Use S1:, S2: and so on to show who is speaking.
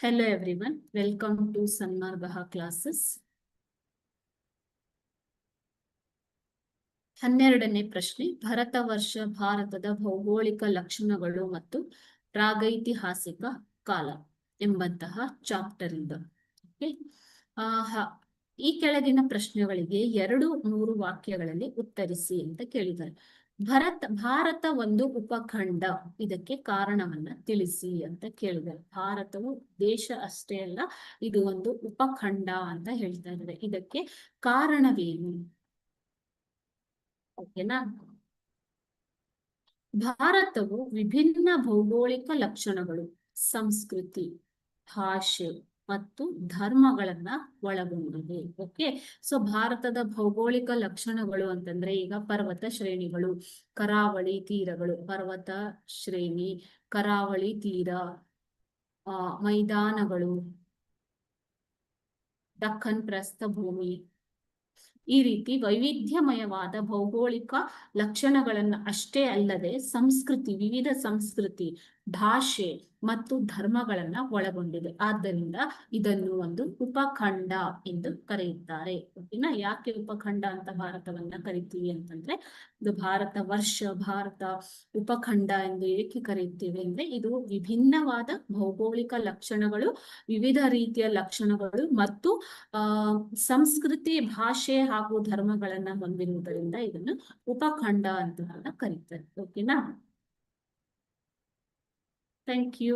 S1: Hello everyone, welcome to Sanmargaha classes. 12ನೇ ಪ್ರಶ್ನೆ, ಭರತ ವರ್ಷ ಭಾರತದ ಭೌಗೋಳಿಕ ಲಕ್ಷಣಗಳು ಮತ್ತು ಪ್ರಾಗೈತಿಹಾಸಿಕ ಕಾಲ ಎಂಬಂತಹ ಚಾಪ್ಟರ್ ಇಂದ. ಈ ಕೆಳಗಿನ ಪ್ರಶ್ನೆಗಳಿಗೆ 2-3 ವಾಕ್ಯಗಳಲ್ಲಿ ಉತ್ತರಿಸಿ ಅಂತ ಕೇಳಿದ್ದಾರೆ. ಭಾರತ ಒಂದು ಉಪಖಂಡ, ಇದಕ್ಕೆ ಕಾರಣವನ್ನ ತಿಳಿಸಿ ಅಂತ ಕೇಳಿದ್ದಾರೆ. ಭಾರತವು ದೇಶ ಅಷ್ಟೇ ಅಲ್ಲ, ಇದು ಒಂದು ಉಪಖಂಡ ಅಂತ ಹೇಳ್ತಾ ಇದ್ದಾರೆ. ಇದಕ್ಕೆ ಕಾರಣವೇನು? ಓಕೆನಾ? ಭಾರತವು ವಿಭಿನ್ನ ಭೌಗೋಳಿಕ ಲಕ್ಷಣಗಳು, ಸಂಸ್ಕೃತಿ, ಭಾಷೆ ಮತ್ತು ಧರ್ಮಗಳನ್ನ ಒಳಗೊಂಡಿದೆ. ಓಕೆ, ಸೊ ಭಾರತದ ಭೌಗೋಳಿಕ ಲಕ್ಷಣಗಳು ಅಂತಂದ್ರೆ ಈಗ ಪರ್ವತ ಶ್ರೇಣಿಗಳು, ಕರಾವಳಿ ತೀರಗಳು, ಪರ್ವತ ಶ್ರೇಣಿ, ಕರಾವಳಿ ತೀರ, ಮೈದಾನಗಳು, ದಕ್ಕನ್ ಪ್ರಸ್ಥಭೂಮಿ, ಈ ರೀತಿ ವೈವಿಧ್ಯಮಯವಾದ ಭೌಗೋಳಿಕ ಲಕ್ಷಣಗಳನ್ನ ಅಷ್ಟೇ ಅಲ್ಲದೆ ಸಂಸ್ಕೃತಿ, ವಿವಿಧ ಸಂಸ್ಕೃತಿ, ಭಾಷೆ ಮತ್ತು ಧರ್ಮಗಳನ್ನ ಒಳಗೊಂಡಿದೆ. ಆದ್ದರಿಂದ ಇದನ್ನು ಒಂದು ಉಪಖಂಡ ಎಂದು ಕರೆಯುತ್ತಾರೆ. ಓಕೆನಾ? ಯಾಕೆ ಉಪಖಂಡ ಅಂತ ಭಾರತವನ್ನ ಕರಿತೀವಿ ಅಂತಂದ್ರೆ, ಇದು ಭಾರತ ವರ್ಷ, ಭಾರತ ಉಪಖಂಡ ಎಂದು ಏಕೆ ಕರೆಯುತ್ತೇವೆ ಅಂದ್ರೆ, ಇದು ವಿಭಿನ್ನವಾದ ಭೌಗೋಳಿಕ ಲಕ್ಷಣಗಳು, ವಿವಿಧ ರೀತಿಯ ಲಕ್ಷಣಗಳು ಮತ್ತು ಸಂಸ್ಕೃತಿ, ಭಾಷೆ ಹಾಗೂ ಧರ್ಮಗಳನ್ನ ಹೊಂದಿರುವುದರಿಂದ ಇದನ್ನು ಉಪಖಂಡ ಅಂತ ಕರೀತಾರೆ. ಓಕೆನಾ? Thank you.